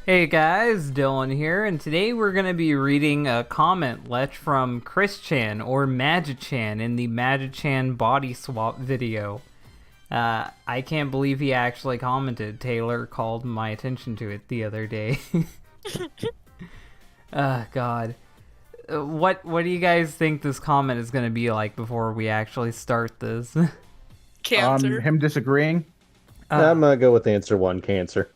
Hey guys, Dylan here, and today we're going to be reading a comment left from Chris Chan, or Magichan, in the Magichan body swap video. I can't believe he actually commented. Taylor called my attention to it the other day. God. What do you guys think this comment is going to be like before we actually start this? Cancer. Him disagreeing? I'm gonna go with answer one, cancer.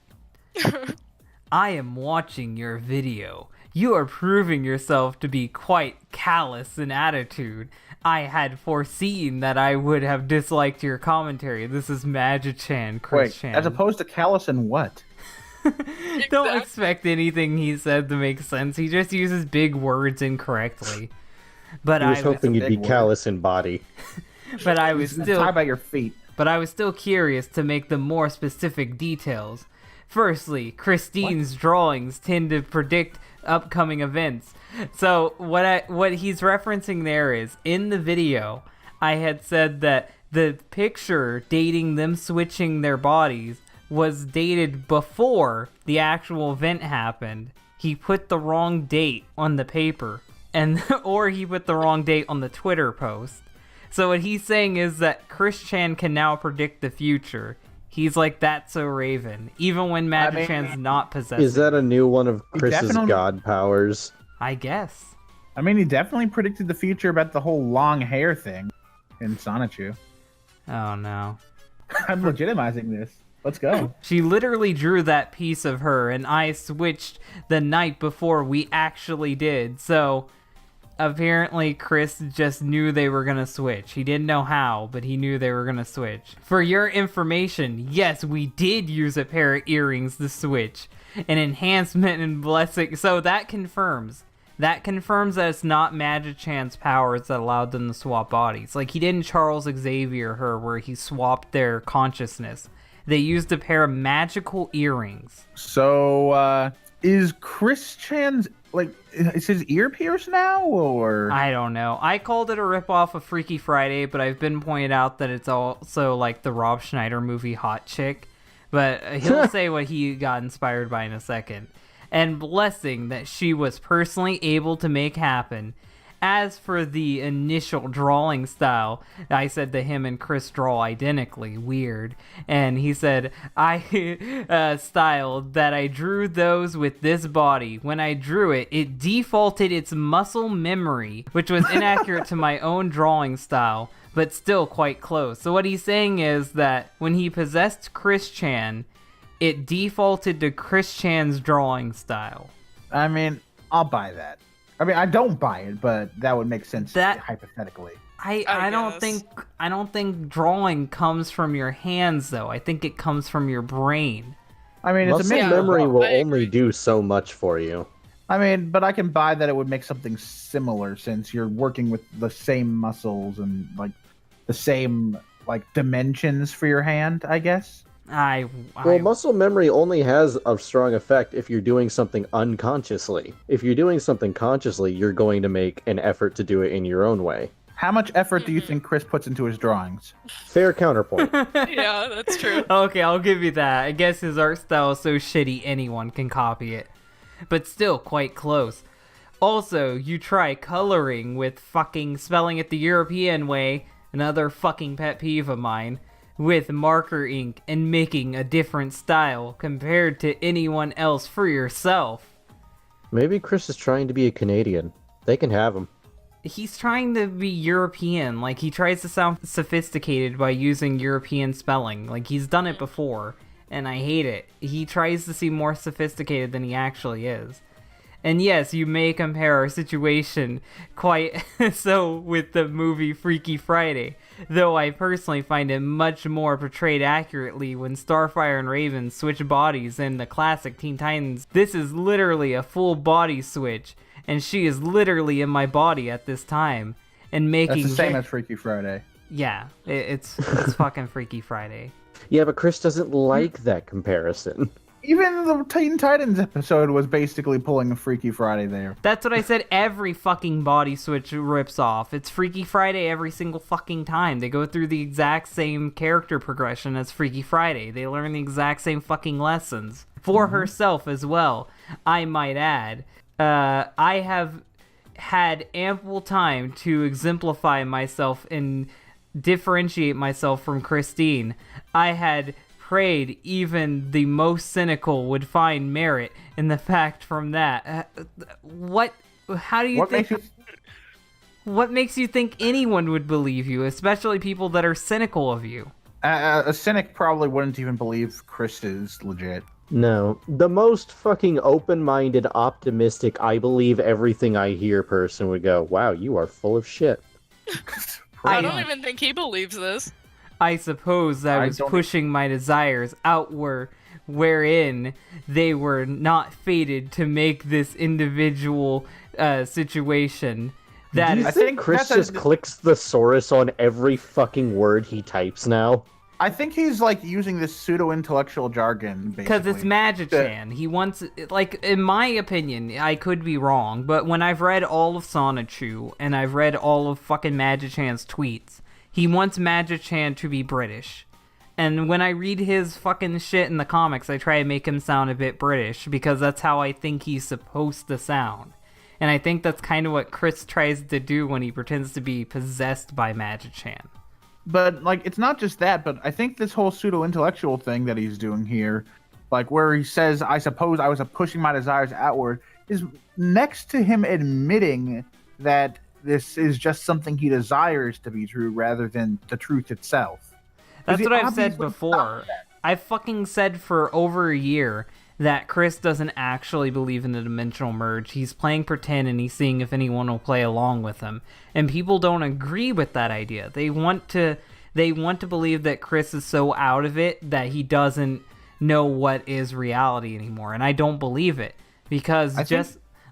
I am watching your video. You are proving yourself to be quite callous in attitude. I had foreseen that I would have disliked your commentary. This is Magichan, Chris Chan. As opposed to callous and what? Don't expect anything he said to make sense. He just uses big words incorrectly. But I was hoping you'd be word. callous in body. But I was still tie by your feet. But I was still curious to make the more specific details. Firstly, Christine's drawings tend to predict upcoming events. So what he's referencing there is, in the video, I had said that the picture dating them switching their bodies was dated before the actual event happened. He put the wrong date on the paper, or he put the wrong date on the Twitter post. So what he's saying is that Chris Chan can now predict the future. He's like, that's so Raven, even when Magichan's not possessed. Is that a new one of Chris's god powers? I guess. I mean, he definitely predicted the future about the whole long hair thing in Sonichu. Oh no. I'm legitimizing this. Let's go. She literally drew that piece of her, and I switched the night before we actually did. So apparently Chris just knew they were gonna switch. He didn't know how, but he knew they were gonna switch. For your information, yes, we did use a pair of earrings to switch. An enhancement and blessing. So that confirms. That confirms that it's not Magichan's powers that allowed them to swap bodies. Like, he didn't Charles Xavier her where he swapped their consciousness. They used a pair of magical earrings. So, is Chris Chan's, is his ear pierced now, or? I don't know. I called it a ripoff of Freaky Friday, but I've been pointed out that it's also like the Rob Schneider movie Hot Chick. But he'll say what he got inspired by in a second. And blessing that she was personally able to make happen. As for the initial drawing style, I said that him and Chris draw identically. Weird. And he said, I styled that I drew those with this body. When I drew it, it defaulted its muscle memory, which was inaccurate to my own drawing style, but still quite close. So what he's saying is that when he possessed Chris Chan, it defaulted to Chris Chan's drawing style. I mean, I'll buy that. I mean, I don't buy it, but that would make sense hypothetically. I don't think drawing comes from your hands though. I think it comes from your brain. I mean, muscle memory will only do so much for you. I mean, but I can buy that it would make something similar since you're working with the same muscles and like the same dimensions for your hand, I guess. Well, muscle memory only has a strong effect if you're doing something unconsciously. If you're doing something consciously, you're going to make an effort to do it in your own way. How much effort do you think Chris puts into his drawings? Fair counterpoint. Yeah, that's true. Okay, I'll give you that. I guess his art style is so shitty anyone can copy it. But still quite close. Also, you try coloring with fucking spelling it the European way, another fucking pet peeve of mine, with marker ink and making a different style compared to anyone else for yourself. Maybe Chris is trying to be a Canadian. They can have him. He's trying to be European. Like, he tries to sound sophisticated by using European spelling. Like, he's done it before, and I hate it. He tries to seem more sophisticated than he actually is. And yes, you may compare our situation quite so with the movie Freaky Friday, though I personally find it much more portrayed accurately when Starfire and Raven switch bodies in the classic Teen Titans. This is literally a full body switch, and she is literally in my body at this time, and making... That's the same as Freaky Friday. Yeah, it's fucking Freaky Friday. Yeah, but Chris doesn't like that comparison. Even the Teen Titans episode was basically pulling a Freaky Friday there. That's what I said. Every fucking body switch rips off. It's Freaky Friday every single fucking time. They go through the exact same character progression as Freaky Friday. They learn the exact same fucking lessons. For herself as well, I might add. I have had ample time to exemplify myself and differentiate myself from Christine. I had prayed even the most cynical would find merit in the fact from that. How do you think... What makes you think anyone would believe you, especially people that are cynical of you? A cynic probably wouldn't even believe Chris is legit. No. The most fucking open-minded, optimistic, I believe everything I hear person would go, wow, you are full of shit. I don't even think he believes this. I suppose I was pushing my desires outward, wherein they were not fated to make this individual situation. Do you think Chris just clicks thesaurus on every fucking word he types now? I think he's like using this pseudo-intellectual jargon, basically. Because it's Magichan. He wants, like, in my opinion, I could be wrong, but when I've read all of Sonichu and I've read all of fucking Magichan's tweets, he wants Magichan to be British. And when I read his fucking shit in the comics, I try to make him sound a bit British, because that's how I think he's supposed to sound. And I think that's kind of what Chris tries to do when he pretends to be possessed by Magichan. But, like, it's not just that, but I think this whole pseudo-intellectual thing that he's doing here, like, where he says, I suppose I was pushing my desires outward, is next to him admitting that this is just something he desires to be true rather than the truth itself. That's what I've said before. I've fucking said for over a year that Chris doesn't actually believe in the dimensional merge. He's playing pretend and he's seeing if anyone will play along with him. And people don't agree with that idea. They want to believe that Chris is so out of it that he doesn't know what is reality anymore. And I don't believe it. Because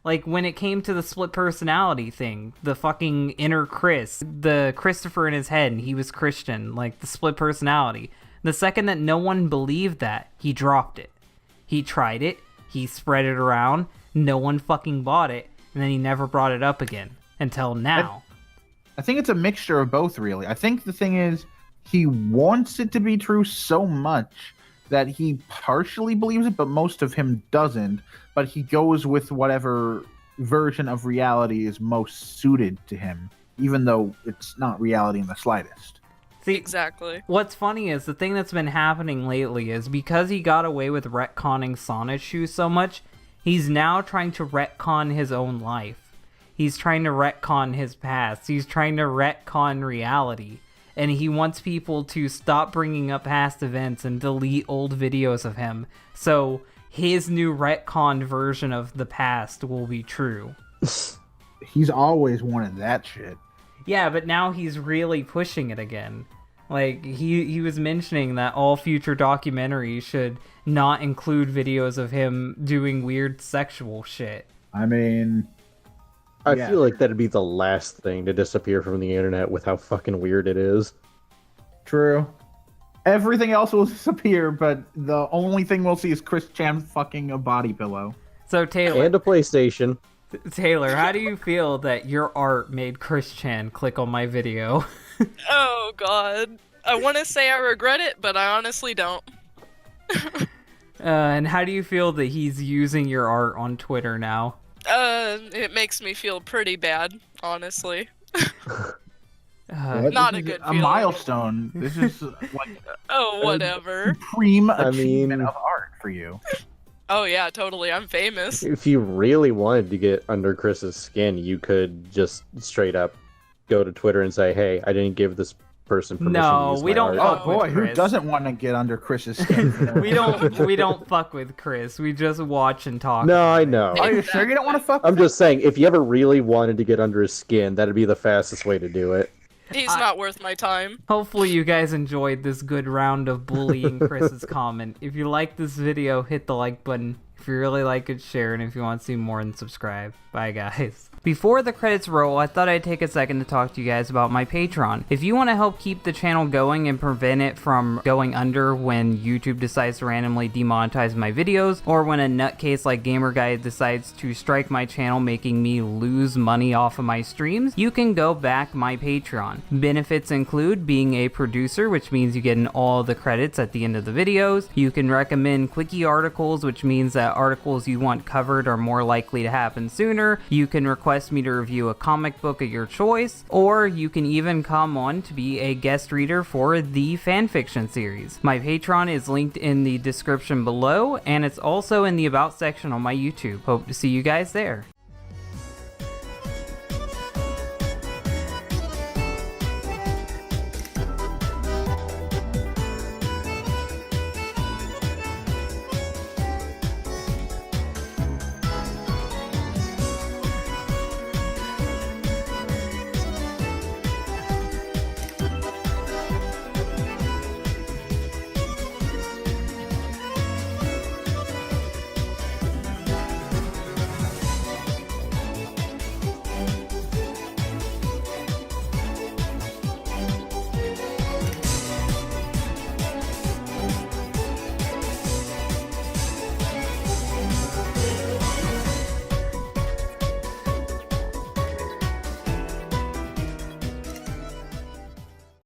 like when it came to the split personality thing, the fucking inner Chris, the Christopher in his head, and he was Christian, like the split personality. The second that no one believed that, he dropped it. He tried it, he spread it around, no one fucking bought it, and then he never brought it up again until now. I think it's a mixture of both, really. I think the thing is, he wants it to be true so much that he partially believes it, but most of him doesn't. But he goes with whatever version of reality is most suited to him, even though it's not reality in the slightest. See, exactly. What's funny is the thing that's been happening lately is because he got away with retconning Sonichu so much, he's now trying to retcon his own life. He's trying to retcon his past. He's trying to retcon reality. And he wants people to stop bringing up past events and delete old videos of him. So his new retconned version of the past will be true. He's always wanted that shit. Yeah, but now he's really pushing it again. Like, he was mentioning that all future documentaries should not include videos of him doing weird sexual shit. I mean... I feel like that'd be the last thing to disappear from the internet with how fucking weird it is. True. Everything else will disappear, but the only thing we'll see is Chris Chan fucking a body pillow. So, Taylor... And a PlayStation. Taylor, how do you feel that your art made Chris Chan click on my video? Oh, God. I want to say I regret it, but I honestly don't. And how do you feel that he's using your art on Twitter now? It makes me feel pretty bad, honestly. Not a good a feeling. milestone. This is like Oh, whatever. supreme achievement of art for you. Oh, yeah, totally. I'm famous. If you really wanted to get under Chris's skin, you could just straight up go to Twitter and say, hey, I didn't give this person permission to use we my don't art. Oh boy, with who Chris. doesn't want to get under Chris's skin? we don't fuck with Chris. We just watch and talk. No, I know. Are you sure you don't want to fuck? I'm with just saying, if you ever really wanted to get under his skin, that'd be the fastest way to do it. He's not worth my time. Hopefully you guys enjoyed this good round of bullying Chris's comment. If you like this video, hit the like button. If you really like it, share, and if you want to see more, then subscribe. Bye, guys. Before the credits roll, I thought I'd take a second to talk to you guys about my Patreon. If you want to help keep the channel going and prevent it from going under when YouTube decides to randomly demonetize my videos, or when a nutcase like GamerGuy decides to strike my channel making me lose money off of my streams, you can go back my Patreon. Benefits include being a producer, which means you get all the credits at the end of the videos. You can recommend quickie articles, which means that articles you want covered are more likely to happen sooner. You can request me to review a comic book of your choice, or you can even come on to be a guest reader for the fanfiction series. My Patreon is linked in the description below, and it's also in the About section on my YouTube. Hope to see you guys there.